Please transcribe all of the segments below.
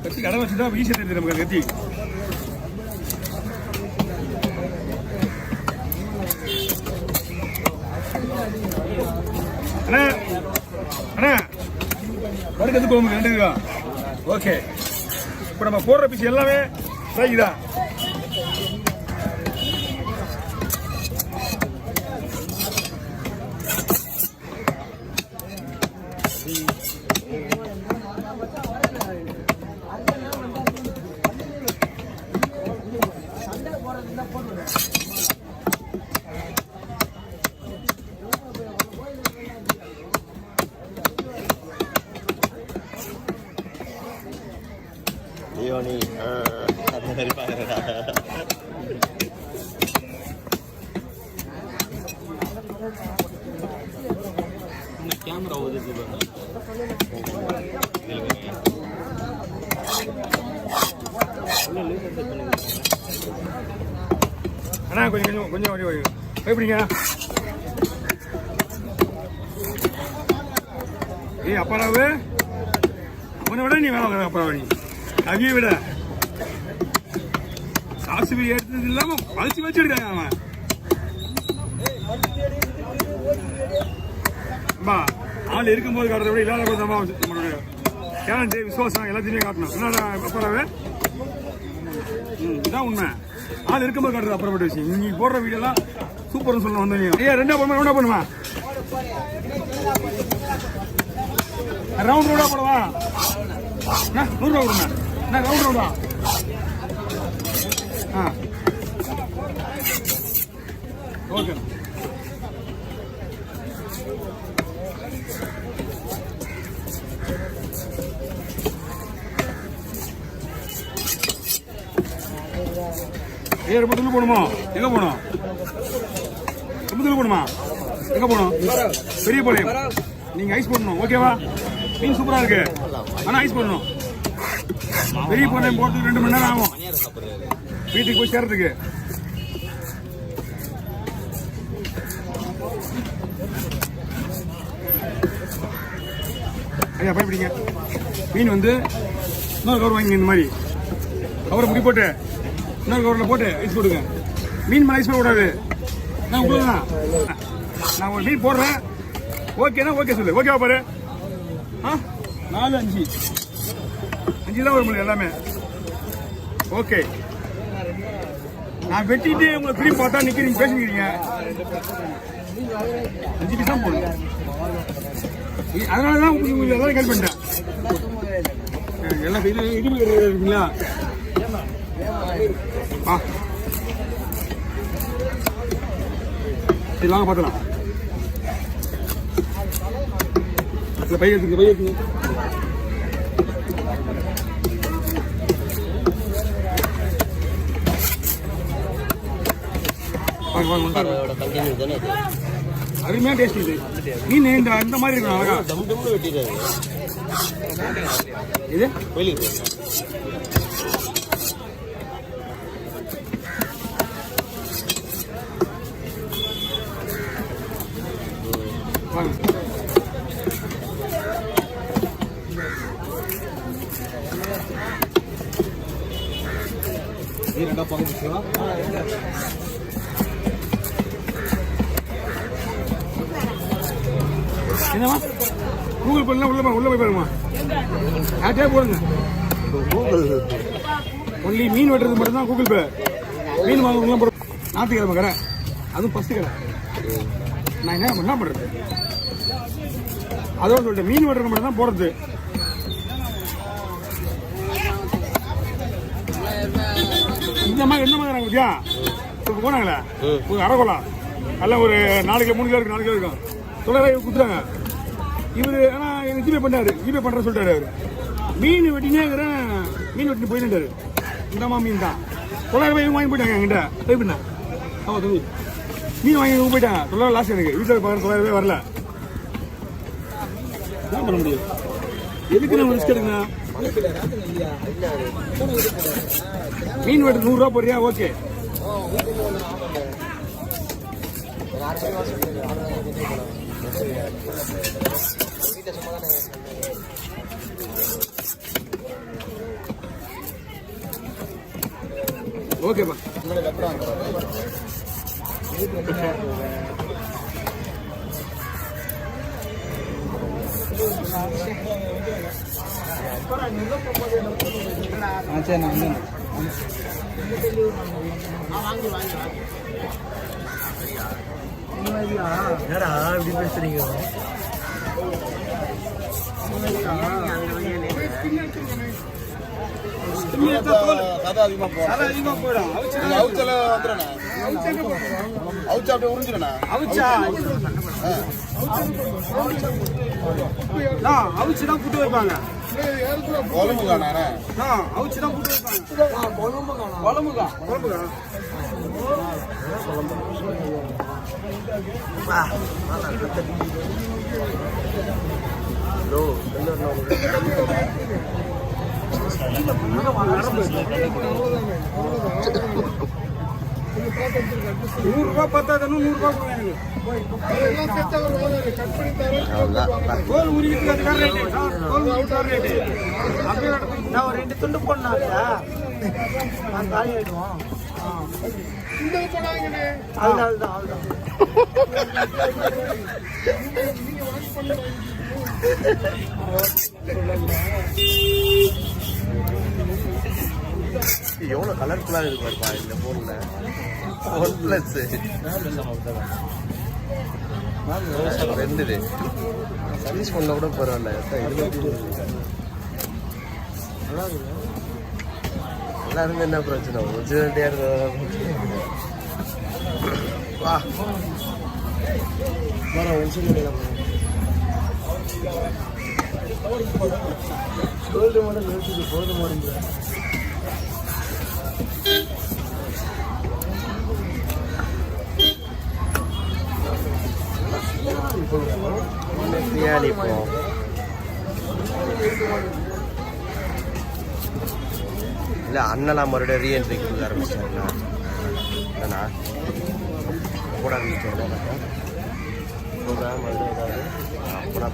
கத்தி கடை வச்சுதான் ஈஸியாக தெரியுது நமக்கு கத்தி. அண்ணா அண்ணா வறுக்கிறது குழம்பு 2 கிலோ. ஓகே, இப்போ நம்ம போடுற பீஸ் எல்லாமே ஃப்ரை தான். Leoni, karena dari pangeran. Kamera udah sih bang. அண்ணா கொஞ்சம் கொஞ்சம் கொஞ்சம் எப்படிங்க? ஏய் அப்பாராவு, அவனை விட நீ வேலை அப்பாராவ, நீ அவியை விட சாசுபி எடுத்தது இல்லாம வளர்ச்சி வச்சு எடுக்காங்க அவன். அம்மா ஆள் இருக்கும்போது காட்டுறத விட இல்லாத போது நம்மளுடைய டேலண்ட் விசுவாசம் எல்லாத்தையுமே காட்டணும். என்னடா அப்பாராவே, இதான் உண்மை. ஆள் இருக்கும்போது காட்டுறது அப்புறப்பட்ட விஷயம். நீங்க போடுற வீடியோலாம் சூப்பர்னு சொல்ல வந்தீங்க. ஐயா 2 பண்ணுமா ரவுண்ட் ரவுண்டா போடுவா. 100 ரூபா கொடுங்க. என்ன ரவுண்ட் ரவுண்டா? ஓகே. ரொம்ப தூரம் போகணுமா? எங்க போகணும்? ரொம்ப தூரம் போகணுமா? எங்க போகணும்? பெரிய பாளையம். நீங்க ஐஸ் போடணும். ஓகேவா? மீன் சூப்பரா இருக்கு, ஆனா ஐஸ் போடணும். பெரிய பாளையம் போறதுக்கு 2 மணி நேரம் ஆகும் வீட்டுக்கு போய் சேர்றதுக்கு. ஐயா பயப்படிங்க. மீன் வந்து இன்னொரு கவர் வாங்கிங்க. இந்த மாதிரி கவரை முடி போட்டு இன்னொரு கவரில் போட்டு ஐஸ் போடுங்க. மீன் மேலே ஐஸ் போட கூடாது. நான் உங்களுக்கு தான், நான் ஒரு மீன் போடுறேன். ஓகேனா ஓகே சொல்லு. ஓகேவா பாரு. 4 5 தான் வரும் எல்லாமே. ஓகே, நான் வெட்டிட்டு உங்களை திரும்பி பார்த்தா நிக்கிறீங்க பேசுகிறீங்க. 5 பீஸ் தான் போடுங்க. அதனாலதான் உங்களுக்கு எல்லாரும் கேள்வி பண்ணிட்டேன். எல்லாம் இருக்குங்களா? சரி வாங்க பார்க்கலாம். பைய எடுத்துங்க, பைய எடுத்துங்க. அருமையா டேஸ்ட் இது. மீன் இந்த மாதிரி இருக்கும் அழகா. இது என்னமா கூகுள் பண்ணல உள்ள போய் பாருங்கம்மா. யார்ட்டே போடுங்க. ஒன்லி மீன் வெட்டுறது மட்டும் தான் கூகுள் பே. மீன் வாங்க போட ஞாயிற்றுக்கிழமை கடை, அதுவும் ஃபர்ஸ்ட் கடை. நான் என்ன பண்றது? அதோட சொல்லிட்டு மீன் வெட்டுறது மட்டும் தான் போடுறது. இந்த மாதிரி என்ன மாதிரி இருக்கியா இப்போ போனாங்களே ஒரு அரைக்கோலாம் எல்லாம் ஒரு 4 கிலோ 3 கிலோ இருக்கு, 4 கிலோ இருக்கும். 9,000 கொடுத்துறாங்க இவரு. ஆனா எனக்கு ஜிபே பண்ணாரு, ஜிபே பண்ற சொல்லிட்டாரு அவரு. மீன் வெட்டினேங்கிறேன், மீன் வெட்டி போயிட்டாரு. இந்தமா மீன் தான் 9,000 வாங்கி போயிட்டாங்க என்கிட்ட. பே பண்ண ஆமா தம்பி மீன் வாங்கி போயிட்டாங்க. 9,000 லாஸ்ட். எனக்கு வீட்டில் 9,000 வரல. என்ன பண்ண முடியும்? எதுக்கு நம்ம ரிஸ்க் எடுக்கணும்? மீன் வெட்டு 100 ரூபா போடுறியா? ஓகே ஓகேப்பா. சரி நான் வந்து என்னடா இப்படி பேசுறீங்க? அதிகமா போயிடும். அவுச்சல வந்துடுறேன். அவுச்சா அப்படியே உறிஞ்சிடண்ணா. அவுச்சா அவுச்சு தான் புட்டு வைப்பாங்க. குழம்புகாண்ணா அவுச்சு தான் புட்டு வைப்பாங்க. குழம்புகா ₹100 பத்தாதுன்னு ₹100 தோல் உரிக்கிறதுக்காக ரேட்டு. தோல் உரிக்கிற ரேட்டு அப்படியே நான் ஒரு 2 துண்டு போடணும். நான் காலி ஆயிடுவோம். அவ்வளோதான். எவ்வளோ கலர்ஃபுல்லாக இருக்கு பாருப்பா இந்த ஃபோனில். OnePlus 2 சர்வீஸ் பண்ண கூட பரவாயில்ல. எல்லாருமே என்ன பிரச்சனை ஒரிஜினாலிட்டியாக இருக்கிறதா வா கோல்டு மாடல் இருக்குது. கோல்டு மாடல் பிரியாணி இப்போ இல்லை அண்ணலாம் மறுபடியும் ரீஎன்ட்ரி கொடுக்க ஆரம்பிச்சாருண்ணா. இல்லைண்ணா கூட ஆரம்பிச்சோம் ப்ரோக்ராம் மறுபடியும் ஏதாவது அப்படா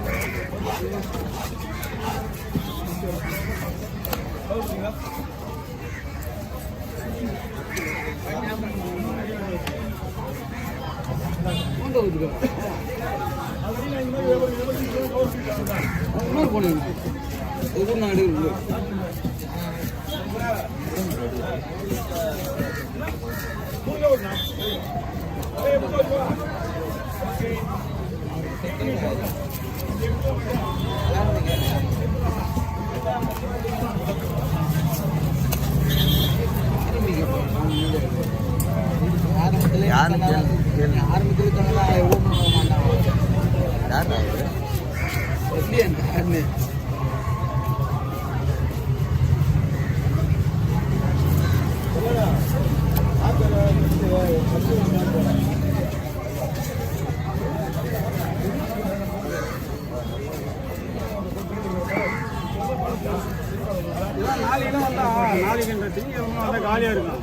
காலியா இருக்கும்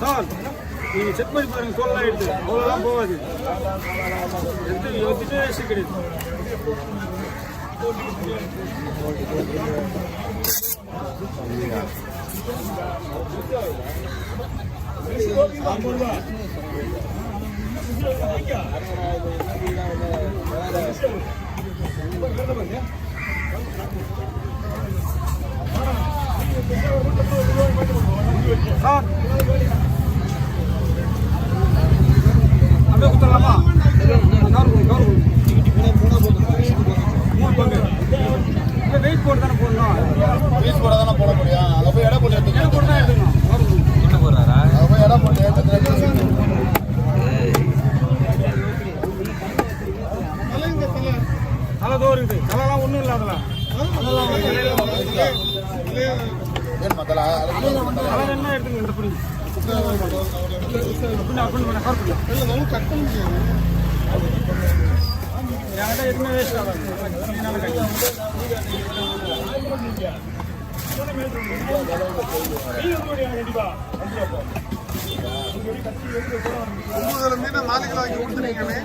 சார். நீங்க செக் பண்ணி பாருங்க. தோல்லாம் எடுத்து அவ்வளோதான் போகாது. எடுத்து வேஸ்ட் கிடையாது. அப்படியே குத்தலாமா? வெயிட் போட்டு தானே போடணும். பீஸ் போட தானே போட முடியும். அதை போய் எடை போட்டு எடுத்துக்கணும். தான் எடுத்துக்கணும். என்ன போடுறாரா? அதை போய் எடை போட்டு எடுத்துக்கணும். தலை தோ இருக்குது. தலைலாம் ஒன்றும் இல்லை. அதெல்லாம் கலர் என்ன எடுத்துங்க. இந்த புரிஞ்சு எதுவுமே வேஸ்ட் ஆகாது. மீன் 4 கிலோ வாங்கி கொடுத்துருக்கீங்கண்ணே.